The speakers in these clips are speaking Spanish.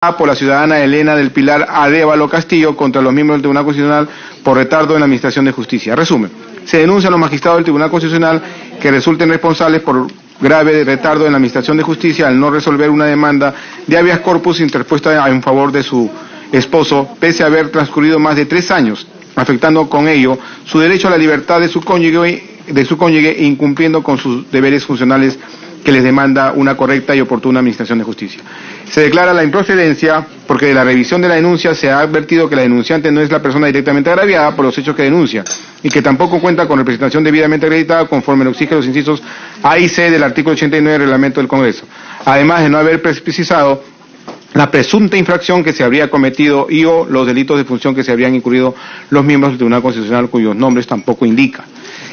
por la ciudadana Elena del Pilar Arévalo Castillo contra los miembros del Tribunal Constitucional por retardo en la Administración de Justicia. Resumen, se denuncia a los magistrados del Tribunal Constitucional que resulten responsables por grave retardo en la Administración de Justicia al no resolver una demanda de habeas corpus interpuesta en favor de su esposo, pese a haber transcurrido más de 3 años, afectando con ello su derecho a la libertad de su cónyuge e incumpliendo con sus deberes funcionales que les demanda una correcta y oportuna administración de justicia. Se declara la improcedencia porque de la revisión de la denuncia se ha advertido que la denunciante no es la persona directamente agraviada por los hechos que denuncia y que tampoco cuenta con representación debidamente acreditada conforme lo exigen los incisos A y C del artículo 89 del reglamento del Congreso, además de no haber precisado la presunta infracción que se habría cometido y o los delitos de función que se habrían incurrido los miembros del Tribunal Constitucional cuyos nombres tampoco indica.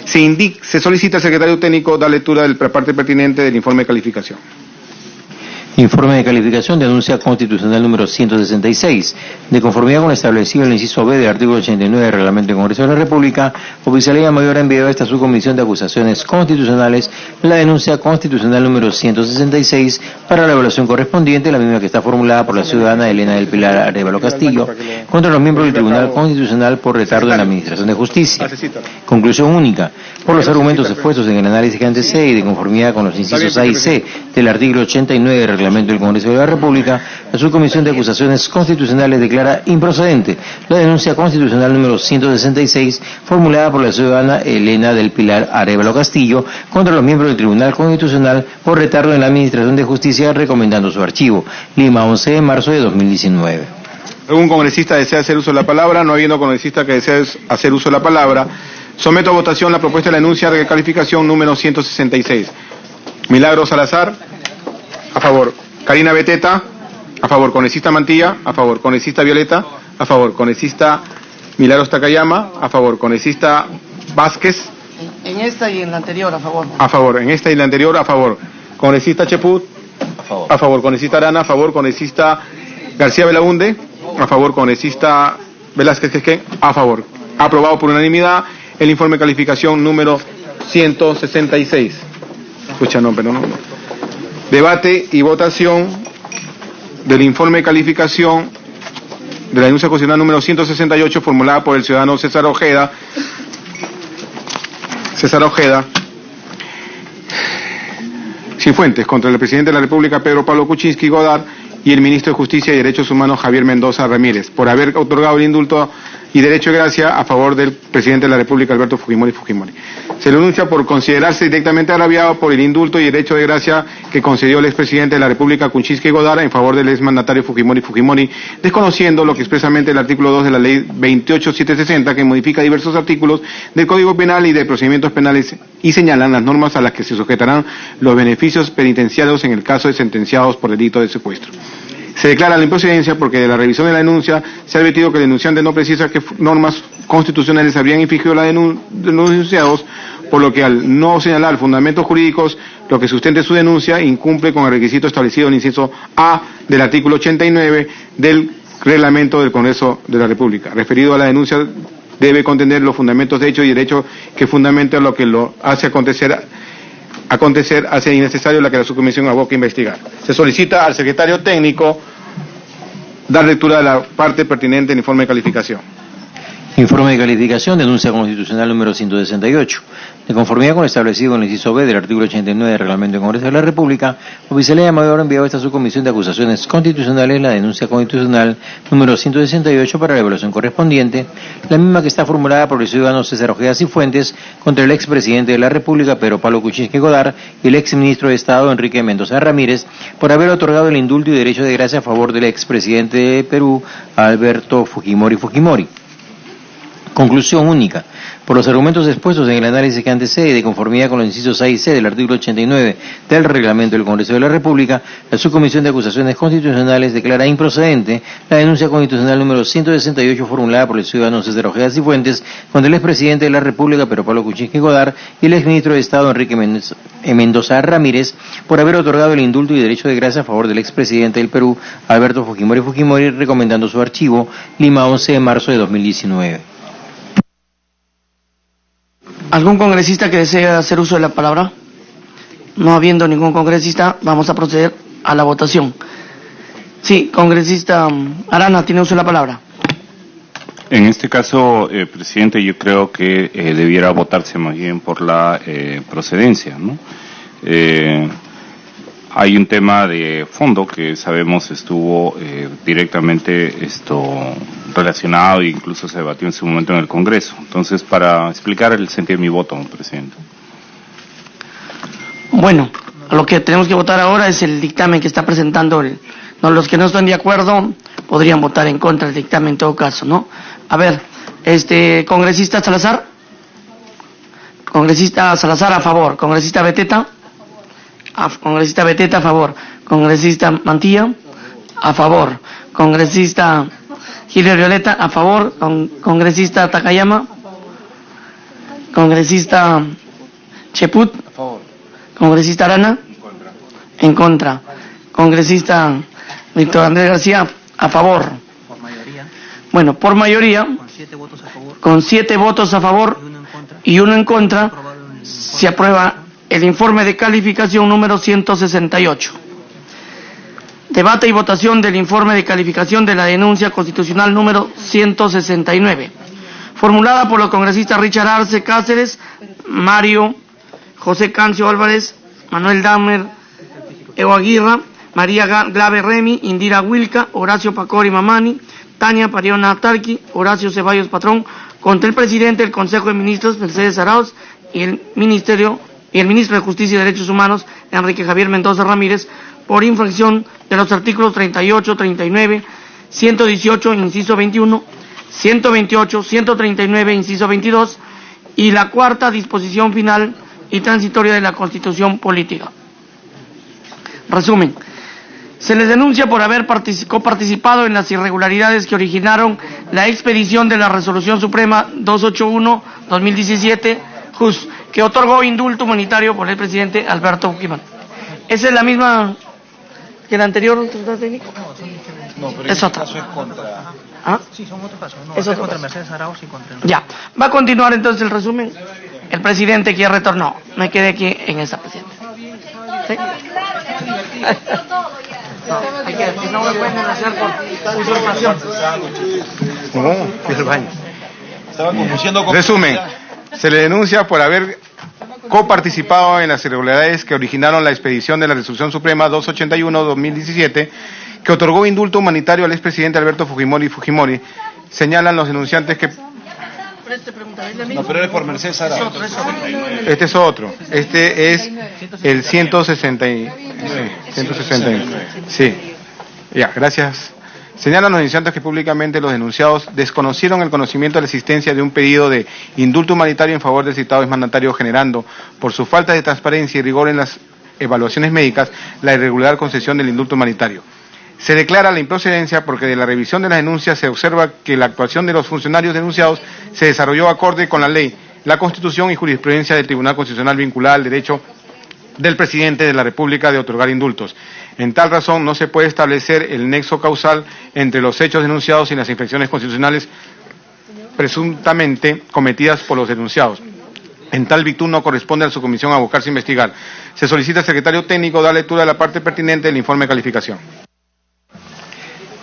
Se solicita al secretario técnico dar lectura de la parte pertinente del informe de calificación. Informe de calificación de denuncia constitucional número 166. De conformidad con lo establecido en el inciso B del artículo 89 del Reglamento del Congreso de la República, Oficialía Mayor ha enviado a esta subcomisión de acusaciones constitucionales la denuncia constitucional número 166 para la evaluación correspondiente, la misma que está formulada por la ciudadana Elena del Pilar Arévalo Castillo contra los miembros del Tribunal Constitucional por retardo en la Administración de Justicia. Conclusión única. Por los argumentos expuestos en el análisis que antecede y de conformidad con los incisos A y C del artículo 89 del Reglamento del Congreso de la República, la Subcomisión de Acusaciones Constitucionales declara improcedente la denuncia constitucional número 166 formulada por la ciudadana Elena del Pilar Arévalo Castillo contra los miembros del Tribunal Constitucional por retardo en la Administración de Justicia, recomendando su archivo. Lima, 11 de marzo de 2019. ¿Algún congresista desea hacer uso de la palabra? No habiendo congresista que desee hacer uso de la palabra, someto a votación la propuesta de la denuncia de calificación número 166. Milagros Salazar, a favor. Karina Beteta, a favor. Congresista Mantilla, a favor. Congresista Violeta, a favor. Congresista Milagros Takayama, a favor. Congresista Vázquez. En esta y en la anterior, a favor. A favor. En esta y la anterior, a favor. Congresista Cheput, a favor. A favor. Congresista Arana, a favor. Congresista García Belaunde, a favor. Congresista Velázquez Quisquén, a favor. Aprobado por unanimidad el informe de calificación número 166. Escucha, no, pero no. Debate y votación del informe de calificación de la denuncia constitucional número 168 formulada por el ciudadano César Ojeda, Cifuentes, contra el presidente de la República Pedro Pablo Kuczynski Godard y el ministro de Justicia y Derechos Humanos Javier Mendoza Ramírez, por haber otorgado el indulto y derecho de gracia a favor del presidente de la República Alberto Fujimori. Se le denuncia por considerarse directamente agraviado por el indulto y derecho de gracia que concedió el expresidente de la República Kuczynski Godard en favor del exmandatario Fujimori, desconociendo lo que expresamente el artículo 2 de la ley 28760, que modifica diversos artículos del Código Penal y de procedimientos penales y señalan las normas a las que se sujetarán los beneficios penitenciarios en el caso de sentenciados por delito de secuestro. Se declara la improcedencia porque de la revisión de la denuncia se ha advertido que el denunciante no precisa qué normas constitucionales habrían infringido los denunciados, por lo que al no señalar fundamentos jurídicos, lo que sustente su denuncia incumple con el requisito establecido en el inciso A del artículo 89 del Reglamento del Congreso de la República. Referido a la denuncia, debe contener los fundamentos de hecho y derecho que fundamentan lo que lo hace acontecer hace innecesario la que la subcomisión aboca a investigar. Se solicita al secretario técnico dar lectura de la parte pertinente del informe de calificación. Informe de calificación, denuncia constitucional número 168. De conformidad con lo establecido en el inciso B del artículo 89 del Reglamento del Congreso de la República, Oficialía Mayor ha enviado a esta subcomisión de acusaciones constitucionales la denuncia constitucional número 168 para la evaluación correspondiente, la misma que está formulada por el ciudadano César Ojeda Cifuentes contra el expresidente de la República, Pedro Pablo Kuczynski Godard, y el exministro de Estado, Enrique Mendoza Ramírez, por haber otorgado el indulto y derecho de gracia a favor del expresidente de Perú, Alberto Fujimori. Conclusión única. Por los argumentos expuestos en el análisis que antecede y de conformidad con los incisos A y C del artículo 89 del Reglamento del Congreso de la República, la Subcomisión de Acusaciones Constitucionales declara improcedente la denuncia constitucional número 168 formulada por el ciudadano César Ojeda Cifuentes contra el expresidente de la República, Pedro Pablo Kuczynski Godard, y el exministro de Estado, Enrique Mendoza Ramírez, por haber otorgado el indulto y derecho de gracia a favor del expresidente del Perú, Alberto Fujimori, recomendando su archivo. Lima, 11 de marzo de 2019. ¿Algún congresista que desee hacer uso de la palabra? No habiendo ningún congresista, vamos a proceder a la votación. Sí, congresista Arana, tiene uso de la palabra. En este caso, presidente, yo creo que debiera votarse más bien por la procedencia, ¿no? Hay un tema de fondo que sabemos estuvo directamente relacionado e incluso se debatió en su momento en el Congreso. Entonces, para explicar el sentido de mi voto, presidente. Bueno, lo que tenemos que votar ahora es el dictamen que está presentando los que no están de acuerdo podrían votar en contra del dictamen en todo caso, ¿no? A ver, congresista Salazar. Congresista Salazar a favor. Congresista Beteta. Congresista Beteta a favor. Congresista Mantilla a favor. Congresista Gilio Violeta a favor. Congresista Takayama. Congresista Cheput a favor. Congresista Arana en contra. Congresista Víctor Andrés García a favor. Por mayoría. Bueno, por mayoría, Con 7 votos a favor. y uno en contra, se aprueba el informe de calificación número 168. Debate y votación del informe de calificación de la denuncia constitucional número 169, formulada por los congresistas Richard Arce Cáceres, Mario José Cancio Álvarez, Manuel Dahmer, Evo Aguirre, María Glave Remy, Indira Wilca, Horacio Pacori Mamani, Tania Pariona Talqui, Horacio Ceballos Patrón, contra el presidente del Consejo de Ministros, Mercedes Arauz, y el ministro de Justicia y Derechos Humanos, Enrique Javier Mendoza Ramírez, por infracción de los artículos 38, 39, 118, inciso 21, 128, 139, inciso 22, y la cuarta disposición final y transitoria de la Constitución Política. Resumen. Se les denuncia por haber coparticipado en las irregularidades que originaron la expedición de la Resolución Suprema 281-2017, que otorgó indulto humanitario por el presidente Alberto Fujimori. ¿Esa es la misma que la anterior, técnico? No, pero es otra. caso es contra. ¿Ah? Sí, son otros casos. No, es contra Mercedes Arauz y contra el... Ya. Va a continuar entonces el resumen. El presidente que ya retornó. Me quedé aquí en esta, presidente. ¿Sí? No me pueden denunciar por usurpación. Resumen, se le denuncia por haber coparticipado en las irregularidades que originaron la expedición de la Resolución Suprema 281-2017, que otorgó indulto humanitario al expresidente Alberto Fujimori. Señalan los denunciantes que... No, pero es por Mercedes Arauz. Este es otro. Este es el 161. Sí. Ya, gracias. Señalan los denunciantes que públicamente los denunciados desconocieron el conocimiento de la existencia de un pedido de indulto humanitario en favor del citado exmandatario, generando, por su falta de transparencia y rigor en las evaluaciones médicas, la irregular concesión del indulto humanitario. Se declara la improcedencia porque de la revisión de las denuncias se observa que la actuación de los funcionarios denunciados se desarrolló acorde con la ley, la Constitución y jurisprudencia del Tribunal Constitucional vinculada al derecho del presidente de la República de otorgar indultos. En tal razón no se puede establecer el nexo causal entre los hechos denunciados y las infracciones constitucionales presuntamente cometidas por los denunciados. En tal virtud no corresponde a su comisión abocarse a investigar. Se solicita al secretario técnico dar lectura de la parte pertinente del informe de calificación.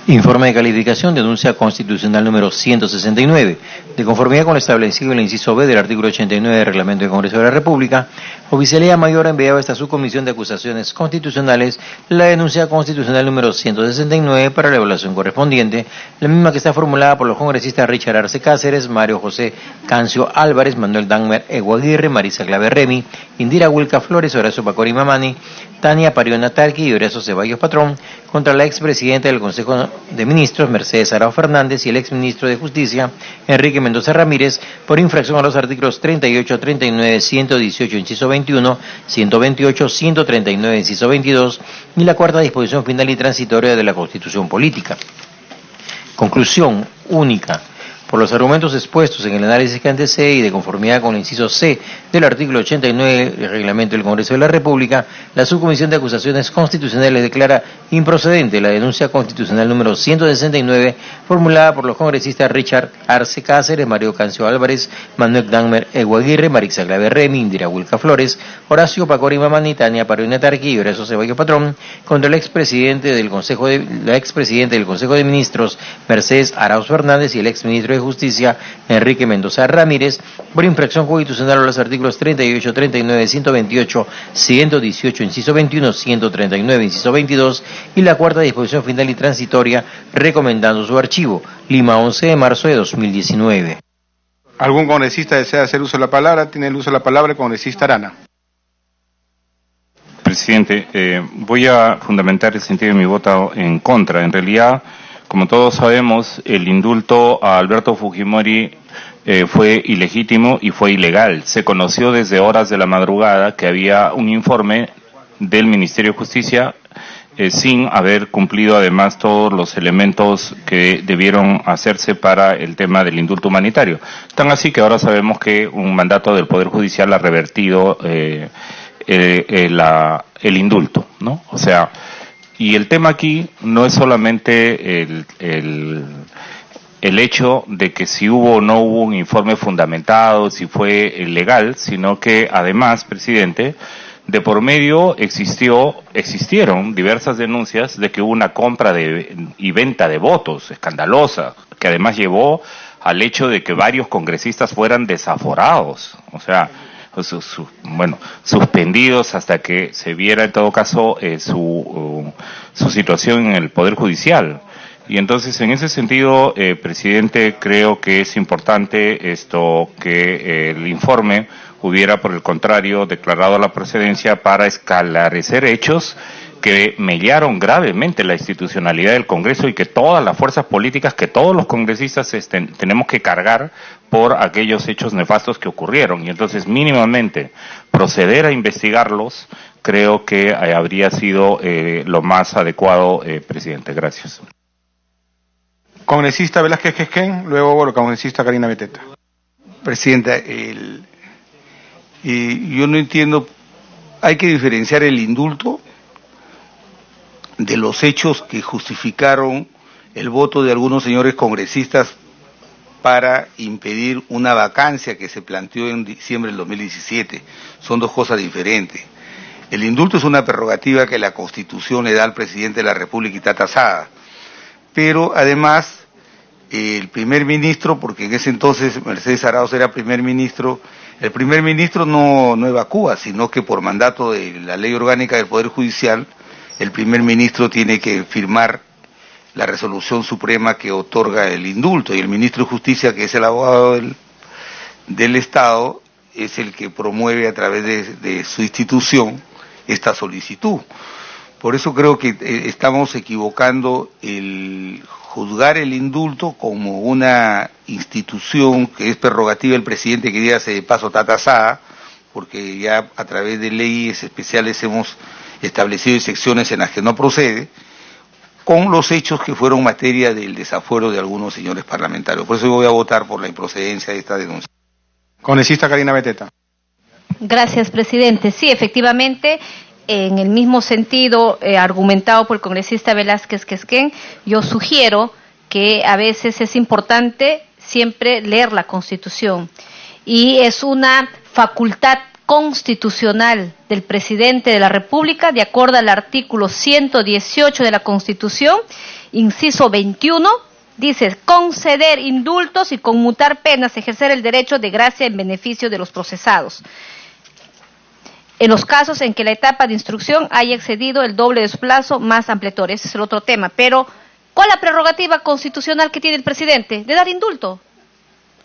Informe de calificación, denuncia constitucional número 169. De conformidad con lo establecido en el inciso B del artículo 89 del Reglamento del Congreso de la República, Oficialía Mayor ha enviado a esta subcomisión de acusaciones constitucionales la denuncia constitucional número 169 para la evaluación correspondiente, la misma que está formulada por los congresistas Richard Arce Cáceres, Mario José Cancio Álvarez, Manuel Dahmer, Evo Aguirre, Marisa Glave Remy, Indira Wilca Flores, Horacio Pacori Mamani, Tania Pariona Talqui y Horacio Ceballos Patrón, contra la expresidenta del Consejo de Ministros, Mercedes Arauz Fernández, y el exministro de Justicia, Enrique Mendoza Ramírez, por infracción a los artículos 38, 39, 118, inciso 21, 128, 139, inciso 22, y la cuarta disposición final y transitoria de la Constitución Política. Conclusión única. Por los argumentos expuestos en el análisis que antecede y de conformidad con el inciso C del artículo 89 del Reglamento del Congreso de la República, la Subcomisión de Acusaciones Constitucionales declara improcedente la denuncia constitucional número 169 formulada por los congresistas Richard Arce Cáceres, Mario Cancio Álvarez, Manuel Dagmer Eguaguirre, Marixa Clave Remy, Indira Wilca Flores, Horacio Pacori Mamani, Tania Parrina Tarqui y Horacio Ceballos Patrón contra la expresidente del Consejo de Ministros Mercedes Arauz Fernández y el exministro de Justicia Enrique Mendoza Ramírez por infracción constitucional a los artículos 38, 39, 128, 118, inciso 21, 139, inciso 22 y la cuarta disposición final y transitoria recomendando su archivo. Lima, 11 de marzo de 2019. ¿Algún congresista desea hacer uso de la palabra? Tiene el uso de la palabra el congresista Arana. Presidente, voy a fundamentar el sentido de mi voto en contra. En realidad, como todos sabemos, el indulto a Alberto Fujimori fue ilegítimo y fue ilegal. Se conoció desde horas de la madrugada que había un informe del Ministerio de Justicia sin haber cumplido además todos los elementos que debieron hacerse para el tema del indulto humanitario. Tan así que ahora sabemos que un mandato del Poder Judicial ha revertido el indulto, ¿no? O sea, y el tema aquí no es solamente el hecho de que si hubo o no hubo un informe fundamentado, si fue legal, sino que además, presidente, de por medio existieron diversas denuncias de que hubo una compra y venta de votos escandalosa, que además llevó al hecho de que varios congresistas fueran desaforados, o sea, suspendidos hasta que se viera en todo caso su situación en el Poder Judicial. Y entonces, en ese sentido, presidente, creo que es importante que el informe hubiera, por el contrario, declarado la procedencia para esclarecer hechos que mellaron gravemente la institucionalidad del Congreso y que todas las fuerzas políticas, que todos los congresistas tenemos que cargar por aquellos hechos nefastos que ocurrieron. Y entonces, mínimamente, proceder a investigarlos, creo que habría sido lo más adecuado, presidente. Gracias. Congresista Velázquez Quezquén, luego la congresista Karina Beteta. Presidenta, yo no entiendo, hay que diferenciar el indulto de los hechos que justificaron el voto de algunos señores congresistas para impedir una vacancia que se planteó en diciembre del 2017. Son dos cosas diferentes. El indulto es una prerrogativa que la Constitución le da al presidente de la República y está tasada. Pero además, el primer ministro, porque en ese entonces Mercedes Arauz era primer ministro, el primer ministro no evacúa, sino que por mandato de la Ley Orgánica del Poder Judicial, el primer ministro tiene que firmar la resolución suprema que otorga el indulto, y el ministro de Justicia, que es el abogado del Estado, es el que promueve a través de su institución esta solicitud. Por eso creo que estamos equivocando el juzgar el indulto como una institución que es prerrogativa del presidente, que ya de paso está tasada, porque ya a través de leyes especiales hemos establecido secciones en las que no procede, con los hechos que fueron materia del desafuero de algunos señores parlamentarios. Por eso yo voy a votar por la improcedencia de esta denuncia. Congresista Karina Beteta. Gracias, presidente. Sí, efectivamente, en el mismo sentido argumentado por el congresista Velázquez Quezquén, yo sugiero que a veces es importante siempre leer la Constitución, y es una facultad constitucional del presidente de la República, de acuerdo al artículo 118 de la Constitución, inciso 21, dice: conceder indultos y conmutar penas, ejercer el derecho de gracia en beneficio de los procesados, en los casos en que la etapa de instrucción haya excedido el doble de su plazo más ampletorio. Ese es el otro tema. Pero, ¿cuál es la prerrogativa constitucional que tiene el presidente? De dar indulto.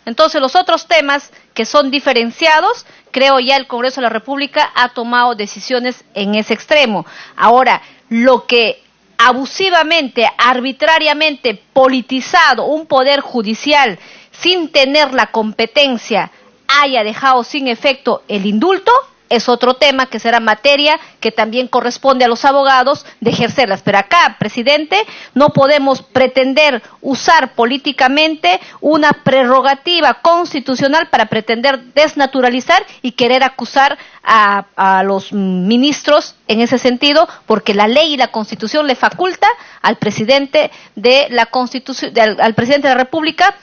Entonces, los otros temas que son diferenciados, creo ya el Congreso de la República ha tomado decisiones en ese extremo. Ahora, lo que abusivamente, arbitrariamente politizado un poder judicial sin tener la competencia haya dejado sin efecto el indulto, es otro tema que será materia que también corresponde a los abogados de ejercerlas. Pero acá, presidente, no podemos pretender usar políticamente una prerrogativa constitucional para pretender desnaturalizar y querer acusar a los ministros en ese sentido, porque la ley y la Constitución le faculta al presidente de la Constitución, al presidente de la República,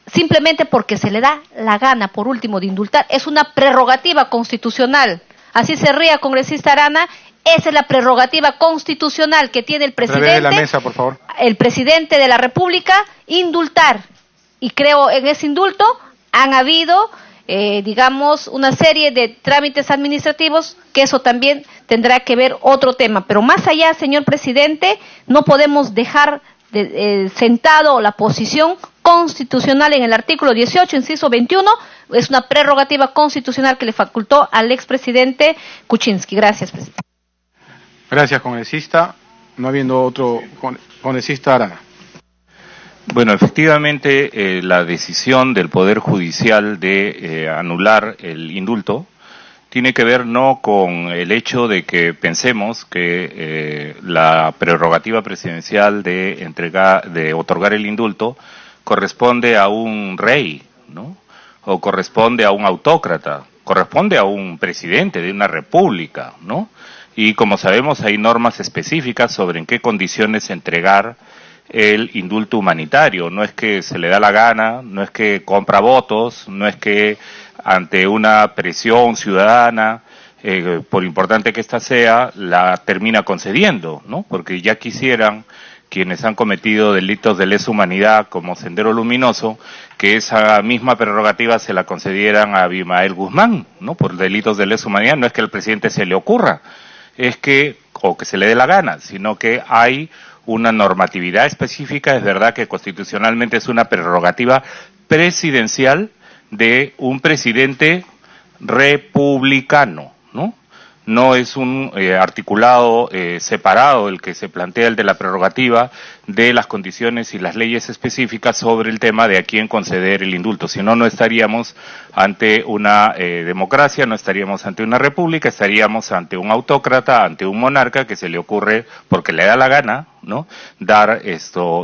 simplemente porque se le da la gana, por último, de indultar. Es una prerrogativa constitucional. Así se ría, congresista Arana. Esa es la prerrogativa constitucional que tiene el presidente, de la mesa, por favor. El presidente de la República, indultar. Y creo en ese indulto han habido, digamos, una serie de trámites administrativos que eso también tendrá que ver otro tema. Pero más allá, señor presidente, no podemos dejar sentado la posición constitucional en el artículo 18, inciso 21, es una prerrogativa constitucional que le facultó al expresidente Kuczynski. Gracias, presidente. Gracias, congresista. No habiendo otro congresista, Arana. Bueno, efectivamente, la decisión del Poder Judicial de anular el indulto tiene que ver no con el hecho de que pensemos que la prerrogativa presidencial de otorgar el indulto corresponde a un rey, ¿no? O corresponde a un autócrata, corresponde a un presidente de una república, ¿no? Y como sabemos hay normas específicas sobre en qué condiciones entregar el indulto humanitario. No es que se le da la gana, no es que compra votos, no es que ante una presión ciudadana, por importante que ésta sea, la termina concediendo, ¿no? Porque ya quisieran quienes han cometido delitos de lesa humanidad como Sendero Luminoso, que esa misma prerrogativa se la concedieran a Abimael Guzmán, ¿no? Por delitos de lesa humanidad. No es que al presidente se le ocurra, es que, o que se le dé la gana, sino que hay una normatividad específica. Es verdad que constitucionalmente es una prerrogativa presidencial de un presidente republicano, ¿no? No es un articulado separado el que se plantea el de la prerrogativa de las condiciones y las leyes específicas sobre el tema de a quién conceder el indulto. Si no, no estaríamos ante una democracia, no estaríamos ante una república, estaríamos ante un autócrata, ante un monarca que se le ocurre, porque le da la gana, ¿no?, dar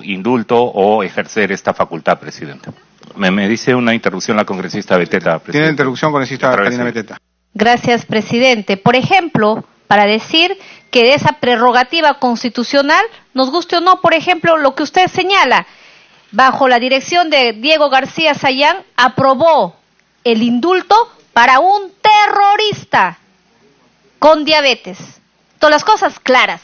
indulto o ejercer esta facultad, presidente. Me dice una interrupción la congresista Beteta, presidente. Tiene interrupción, congresista Karina Beteta. Gracias, presidente. Por ejemplo, para decir que de esa prerrogativa constitucional, nos guste o no, por ejemplo, lo que usted señala, bajo la dirección de Diego García Sayán, aprobó el indulto para un terrorista con diabetes. Todas las cosas claras.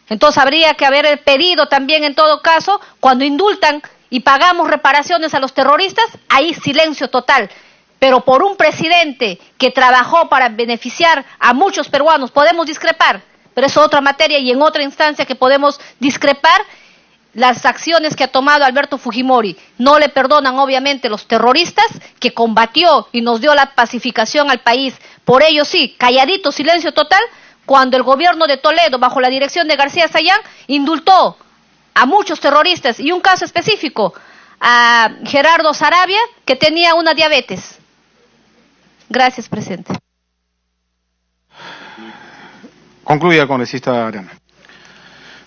Entonces habría que haber pedido también, en todo caso, cuando indultan y pagamos reparaciones a los terroristas, ahí silencio total. Pero por un presidente que trabajó para beneficiar a muchos peruanos, podemos discrepar, pero es otra materia y en otra instancia que podemos discrepar las acciones que ha tomado Alberto Fujimori. No le perdonan, obviamente, los terroristas que combatió y nos dio la pacificación al país. Por ello, sí, calladito, silencio total, cuando el gobierno de Toledo, bajo la dirección de García Sayán, indultó a muchos terroristas, y un caso específico, a Gerardo Sarabia, que tenía una diabetes. Gracias, presidente. Concluya, congresista Arana.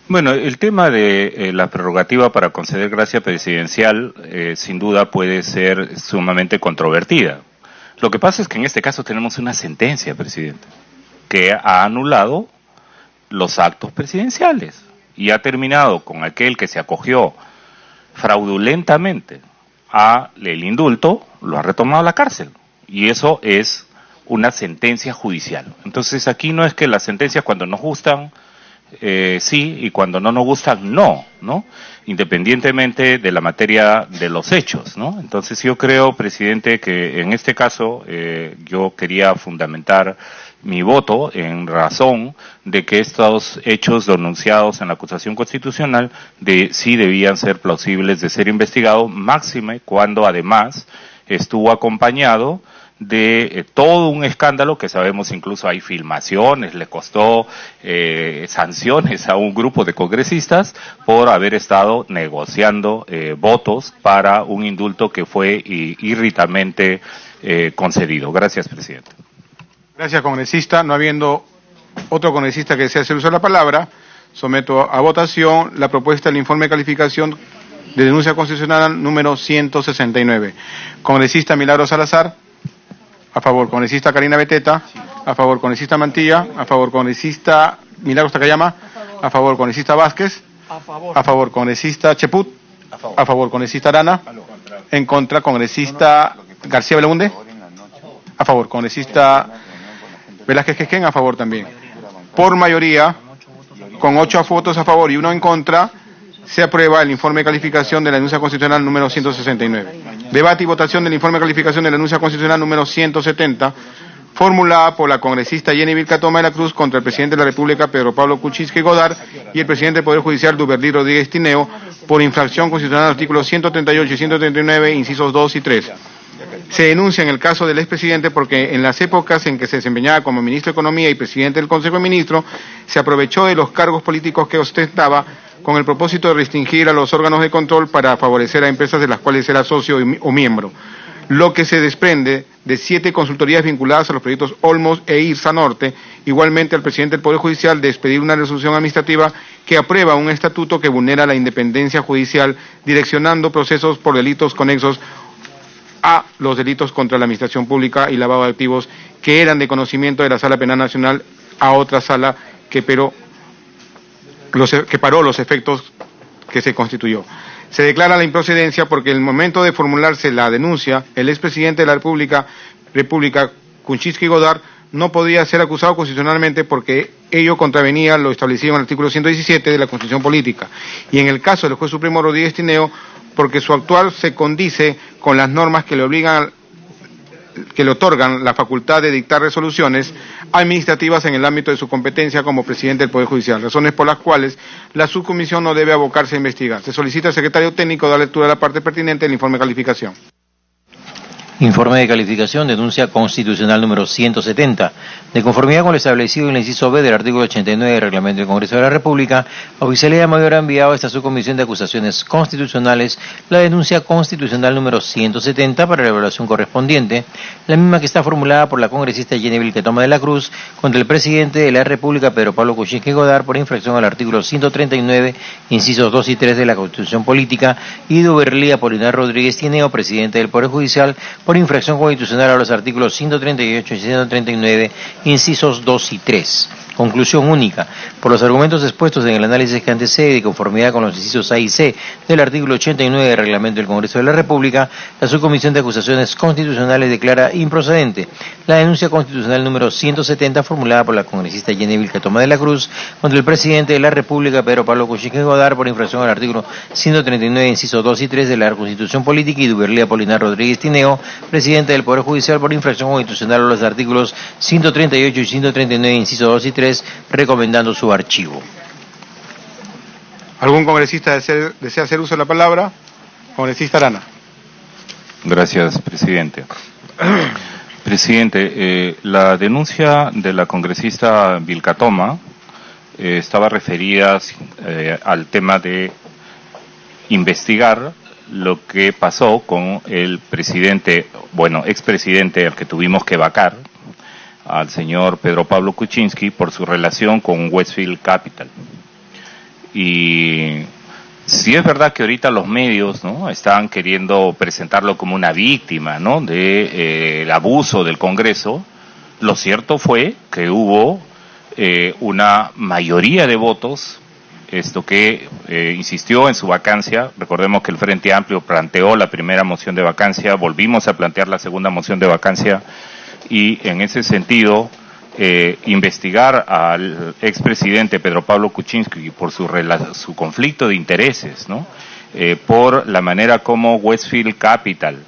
Bueno, el tema de la prerrogativa para conceder gracia presidencial sin duda puede ser sumamente controvertida. Lo que pasa es que en este caso tenemos una sentencia, presidente, que ha anulado los actos presidenciales y ha terminado con aquel que se acogió fraudulentamente al indulto, lo ha retomado a la cárcel. Y eso es una sentencia judicial. Entonces aquí no es que las sentencias cuando nos gustan, sí, y cuando no nos gustan, no, ¿no? Independientemente de la materia de los hechos, ¿no? Entonces yo creo, presidente, que en este caso yo quería fundamentar mi voto en razón de que estos hechos denunciados en la acusación constitucional sí debían ser plausibles de ser investigados, máxime cuando además estuvo acompañado de todo un escándalo que sabemos, incluso hay filmaciones, le costó sanciones a un grupo de congresistas por haber estado negociando votos para un indulto que fue irritamente concedido. Gracias, presidente. Gracias, congresista. No habiendo otro congresista que desee hacer uso de la palabra, someto a votación la propuesta del informe de calificación de denuncia constitucional número 169. Congresista Milagro Salazar, a favor. Congresista Karina Beteta, a favor. Congresista Mantilla, a favor. Congresista Milagros Takayama, a favor. Congresista Vázquez, a favor. Congresista Cheput, a favor. Congresista Arana, en contra. Congresista García Belaunde, a favor. Congresista Velázquez Quesquén, a favor también. Por mayoría, con 8 votos a favor y 1 en contra, se aprueba el informe de calificación de la denuncia constitucional número 169. Debate y votación del informe de calificación de la denuncia constitucional número 170, formulada por la congresista Jenny Vilca Toma de la Cruz contra el presidente de la República, Pedro Pablo Kuczynski Godard, y el presidente del Poder Judicial, Duberly Rodríguez Tineo, por infracción constitucional del artículo 138 y 139, incisos 2 y 3. Se denuncia en el caso del expresidente porque en las épocas en que se desempeñaba como ministro de Economía y presidente del Consejo de Ministros, se aprovechó de los cargos políticos que ostentaba con el propósito de restringir a los órganos de control para favorecer a empresas de las cuales era socio o miembro, lo que se desprende de 7 consultorías vinculadas a los proyectos Olmos e Irsa Norte, igualmente al presidente del Poder Judicial de expedir una resolución administrativa que aprueba un estatuto que vulnera la independencia judicial, direccionando procesos por delitos conexos a los delitos contra la administración pública y lavado de activos que eran de conocimiento de la Sala Penal Nacional a otra sala que paró los efectos que se constituyó. Se declara la improcedencia porque en el momento de formularse la denuncia, el expresidente de la República Kuczynski Godard, no podía ser acusado constitucionalmente porque ello contravenía lo establecido en el artículo 117 de la Constitución Política. Y en el caso del juez supremo Rodríguez Tineo, porque su actuar se condice con las normas que le otorgan la facultad de dictar resoluciones administrativas en el ámbito de su competencia como presidente del Poder Judicial, razones por las cuales la subcomisión no debe abocarse a investigar. Se solicita al secretario técnico dar lectura a la parte pertinente del informe de calificación. Informe de calificación, denuncia constitucional número 170. De conformidad con lo establecido en el inciso B del artículo 89 del Reglamento del Congreso de la República, la Oficialía Mayor ha enviado a esta subcomisión de acusaciones constitucionales la denuncia constitucional número 170 para la evaluación correspondiente, la misma que está formulada por la congresista Jenny Vilca Toma de la Cruz contra el presidente de la República, Pedro Pablo Kuczynski Godard, por infracción al artículo 139, incisos 2 y 3 de la Constitución Política, y Duberly Apolinar Rodríguez Tineo, presidente del Poder Judicial, por infracción constitucional a los artículos 138 y 139, incisos 2 y 3. Conclusión única. Por los argumentos expuestos en el análisis que antecede y de conformidad con los incisos A y C del artículo 89 del Reglamento del Congreso de la República, la Subcomisión de Acusaciones Constitucionales declara improcedente la denuncia constitucional número 170 formulada por la congresista Jenny Vilca Toma de la Cruz contra el presidente de la República, Pedro Pablo Kuczynski Godard, por infracción al artículo 139, incisos 2 y 3 de la Constitución Política, y Duberly Apolinar Rodríguez Tineo, presidente del Poder Judicial, por infracción constitucional a los artículos 138 y 139, incisos 2 y 3, recomendando su archivo. ¿Algún congresista desea hacer uso de la palabra? Congresista Arana. Gracias, presidente. Presidente, la denuncia de la congresista Vilca Toma estaba referida al tema de investigar lo que pasó con el presidente, expresidente al que tuvimos que vacar, al señor Pedro Pablo Kuczynski, por su relación con Westfield Capital. Y sí es verdad que ahorita los medios, ¿no?, están queriendo presentarlo como una víctima, ¿no?, de el abuso del Congreso. Lo cierto fue que hubo una mayoría de votos que insistió en su vacancia. Recordemos que el Frente Amplio planteó la primera moción de vacancia, volvimos a plantear la segunda moción de vacancia, y en ese sentido investigar al expresidente Pedro Pablo Kuczynski por su conflicto de intereses, ¿no?, por la manera como Westfield Capital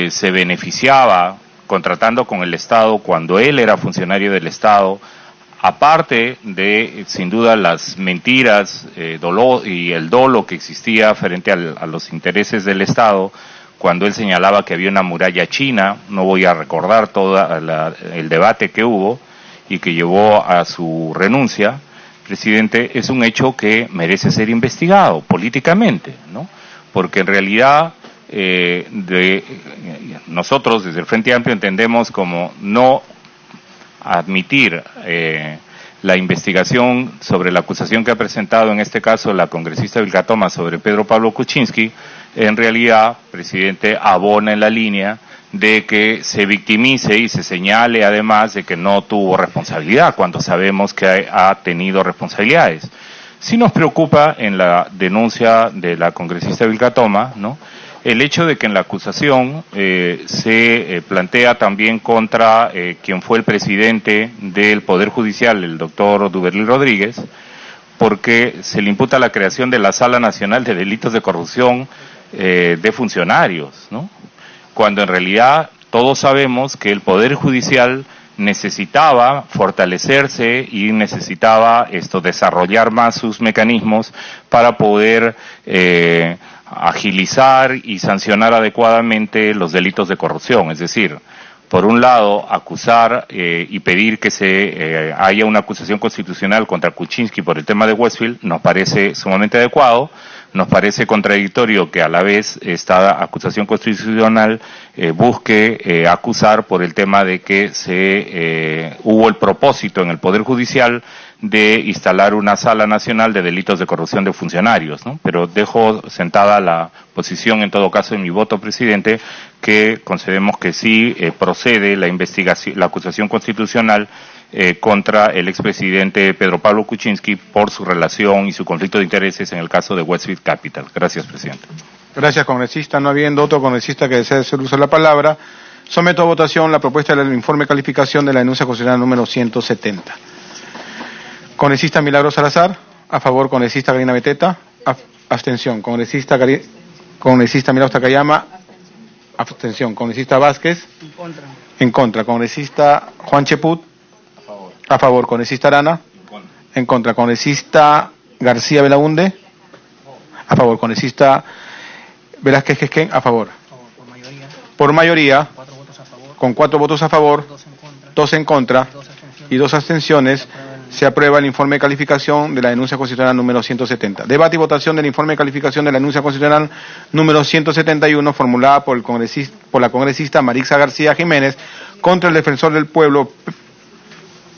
se beneficiaba contratando con el Estado cuando él era funcionario del Estado, aparte de, sin duda, las mentiras y el dolo que existía frente a los intereses del Estado, cuando él señalaba que había una muralla china. No voy a recordar todo el debate que hubo y que llevó a su renuncia. Presidente, es un hecho que merece ser investigado políticamente, ¿no? Porque en realidad nosotros desde el Frente Amplio entendemos como no admitir la investigación sobre la acusación que ha presentado en este caso la congresista Vilcatoma sobre Pedro Pablo Kuczynski, en realidad, presidente, abona en la línea de que se victimice y se señale además de que no tuvo responsabilidad, cuando sabemos que ha tenido responsabilidades. Sí nos preocupa en la denuncia de la congresista Vilcatoma, ¿no?, el hecho de que en la acusación se plantea también contra quien fue el presidente del Poder Judicial, el doctor Duberly Rodríguez, porque se le imputa la creación de la Sala Nacional de Delitos de Corrupción de funcionarios, ¿no?, cuando en realidad todos sabemos que el Poder Judicial necesitaba fortalecerse y necesitaba desarrollar más sus mecanismos para poder agilizar y sancionar adecuadamente los delitos de corrupción. Es decir, por un lado, acusar y pedir que haya una acusación constitucional contra Kuczynski por el tema de Westfield nos parece sumamente adecuado. Nos parece contradictorio que a la vez esta acusación constitucional busque acusar por el tema de que hubo el propósito en el Poder Judicial de instalar una Sala Nacional de Delitos de Corrupción de funcionarios, ¿no? Pero dejo sentada la posición, en todo caso, en mi voto, presidente, que concedemos que sí procede la investigación, la acusación constitucional contra el expresidente Pedro Pablo Kuczynski por su relación y su conflicto de intereses en el caso de Westfield Capital. Gracias, presidente. Gracias, congresista. No habiendo otro congresista que desee hacer uso de la palabra, someto a votación la propuesta del informe de calificación de la denuncia constitucional número 170. Congresista Milagros Salazar, a favor. Congresista Karina Beteta, abstención. Congresista Milagros Takayama, abstención. Congresista Vázquez, en contra. Congresista Juan Cheput, a favor. Congresista Arana, en contra. Congresista García Belaunde, a favor. Congresista Velázquez Quesquén, a favor. Por mayoría, con 4 votos a favor, 2 en contra y 2 abstenciones, se aprueba el informe de calificación de la denuncia constitucional número 170. Debate y votación del informe de calificación de la denuncia constitucional número 171, formulada por la congresista Marixa García Jiménez contra el defensor del pueblo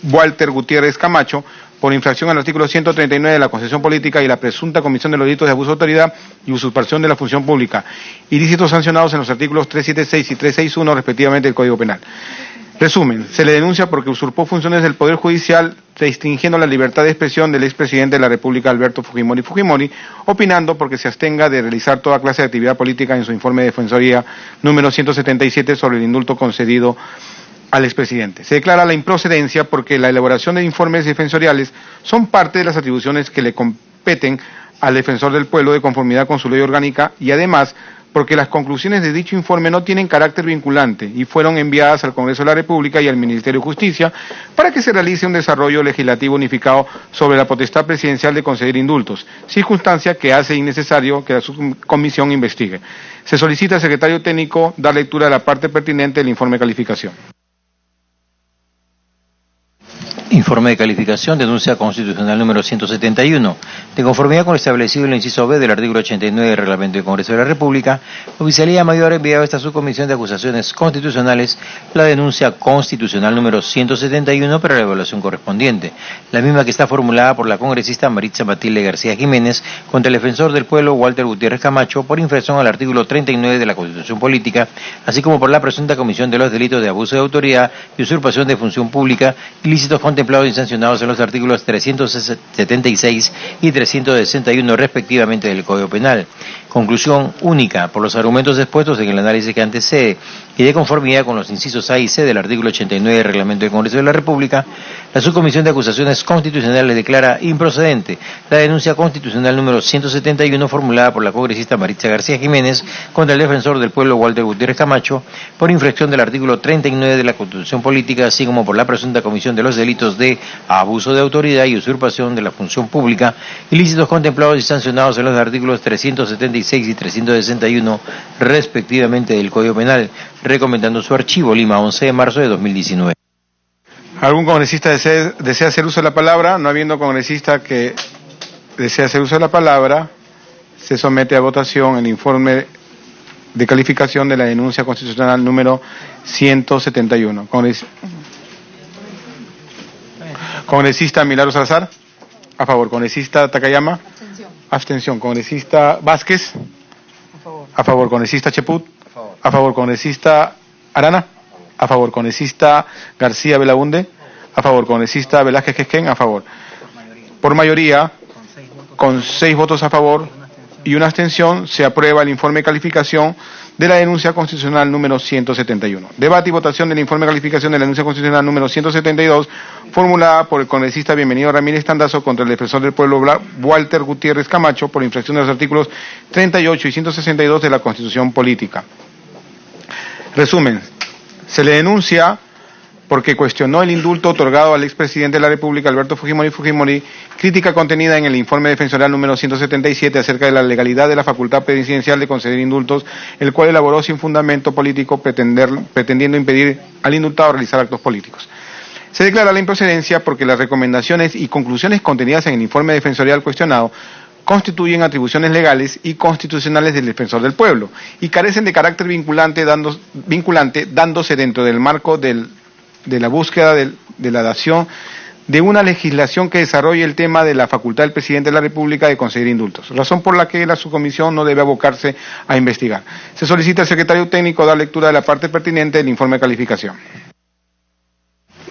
Walter Gutiérrez Camacho por infracción al artículo 139 de la Constitución Política y la presunta comisión de los delitos de abuso de autoridad y usurpación de la función pública, ilícitos sancionados en los artículos 376 y 361 respectivamente del Código Penal. Resumen, se le denuncia porque usurpó funciones del Poder Judicial, restringiendo la libertad de expresión del expresidente de la República, Alberto Fujimori, opinando porque se abstenga de realizar toda clase de actividad política en su informe de Defensoría número 177 sobre el indulto concedido al expresidente. Se declara la improcedencia porque la elaboración de informes defensoriales son parte de las atribuciones que le competen al defensor del pueblo de conformidad con su ley orgánica y además porque las conclusiones de dicho informe no tienen carácter vinculante y fueron enviadas al Congreso de la República y al Ministerio de Justicia para que se realice un desarrollo legislativo unificado sobre la potestad presidencial de conceder indultos, circunstancia que hace innecesario que la subcomisión investigue. Se solicita al secretario técnico dar lectura de la parte pertinente del informe de calificación. Informe de calificación, denuncia constitucional número 171. De conformidad con lo establecido en el inciso B del artículo 89 del Reglamento del Congreso de la República, la Oficialía Mayor ha enviado a esta subcomisión de acusaciones constitucionales la denuncia constitucional número 171 para la evaluación correspondiente, la misma que está formulada por la congresista Maritza Matilde García Jiménez contra el defensor del pueblo Walter Gutiérrez Camacho por infracción al artículo 39 de la Constitución Política, así como por la presunta comisión de los delitos de abuso de autoridad y usurpación de función pública, ilícitos contemplados y sancionados en los artículos 376 y 361 respectivamente del Código Penal. Conclusión única. Por los argumentos expuestos en el análisis que antecede y de conformidad con los incisos A y C del artículo 89 del Reglamento del Congreso de la República, la Subcomisión de Acusaciones Constitucionales declara improcedente la denuncia constitucional número 171 formulada por la congresista Maritza García Jiménez contra el defensor del pueblo Walter Gutiérrez Camacho por infracción del artículo 39 de la Constitución Política, así como por la presunta comisión de los delitos de abuso de autoridad y usurpación de la función pública, ilícitos contemplados y sancionados en los artículos 376 y 361 respectivamente del Código Penal, recomendando su archivo Lima, 11 de marzo de 2019. ¿Algún congresista desea hacer uso de la palabra? No habiendo congresista que desea hacer uso de la palabra, se somete a votación el informe de calificación de la denuncia constitucional número 171. Congresista Milagro Salazar. A favor. Congresista Takayama. Abstención. Congresista Vázquez. A favor. Congresista Cheput. A favor. Congresista Arana. A favor. Congresista García Belaunde. A favor. Congresista Velázquez Quesquén. A favor. Por mayoría, con 6 votos a favor y una abstención, se aprueba el informe de calificación de la denuncia constitucional número 171. Debate y votación del informe de calificación de la denuncia constitucional número 172, formulada por el congresista Bienvenido Ramírez Tandazo contra el defensor del pueblo Walter Gutiérrez Camacho por infracción de los artículos 38 y 162 de la Constitución Política. Resumen, se le denuncia porque cuestionó el indulto otorgado al expresidente de la República, Alberto Fujimori, crítica contenida en el informe defensorial número 177 acerca de la legalidad de la facultad presidencial de conceder indultos, el cual elaboró sin fundamento político pretendiendo impedir al indultado realizar actos políticos. Se declara la improcedencia porque las recomendaciones y conclusiones contenidas en el informe defensorial cuestionado constituyen atribuciones legales y constitucionales del defensor del pueblo y carecen de carácter vinculante dándose dentro del marco de la búsqueda de la dación de una legislación que desarrolle el tema de la facultad del presidente de la República de conceder indultos, razón por la que la subcomisión no debe abocarse a investigar. Se solicita al secretario técnico dar lectura de la parte pertinente del informe de calificación.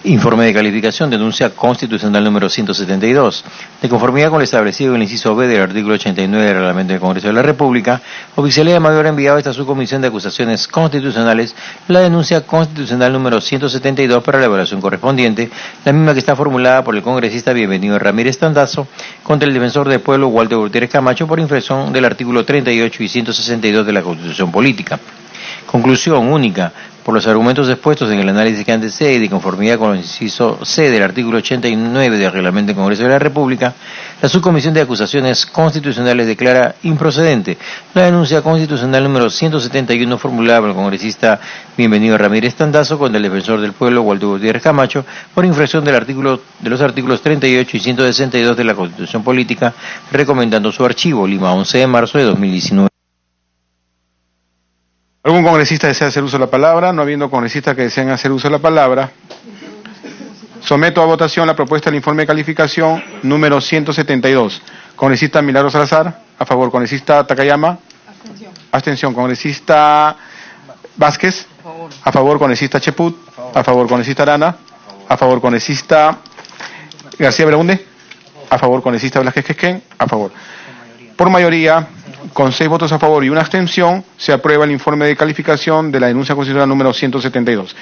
Informe de calificación, denuncia constitucional número 172. De conformidad con lo establecido en el inciso B del artículo 89 del Reglamento del Congreso de la República, Oficialía Mayor ha enviado a esta subcomisión de acusaciones constitucionales la denuncia constitucional número 172 para la evaluación correspondiente, la misma que está formulada por el congresista Bienvenido Ramírez Tandazo contra el defensor del pueblo Walter Gutiérrez Camacho por infracción del artículo 38 y 162 de la Constitución Política. Conclusión única. Por los argumentos expuestos en el análisis que antecede y de conformidad con el inciso C del artículo 89 del Reglamento del Congreso de la República, la Subcomisión de Acusaciones Constitucionales declara improcedente la denuncia constitucional número 171 formulada por el congresista Bienvenido Ramírez Tandazo contra el defensor del pueblo Walter Gutiérrez Camacho por infracción de los artículos 38 y 162 de la Constitución Política, recomendando su archivo, Lima, 11 de marzo de 2019. ¿Algún congresista desea hacer uso de la palabra? No habiendo congresistas que deseen hacer uso de la palabra, someto a votación la propuesta del informe de calificación número 172. Congresista Milagro Salazar, a favor. Congresista Takayama, abstención. Congresista Vázquez, a favor. Congresista Cheput, a favor. Congresista Arana, a favor. Congresista García Belaunde, a favor. Congresista Velázquez Quesquén, a favor. Por mayoría, con 6 votos a favor y una abstención, se aprueba el informe de calificación de la denuncia constitucional número 172.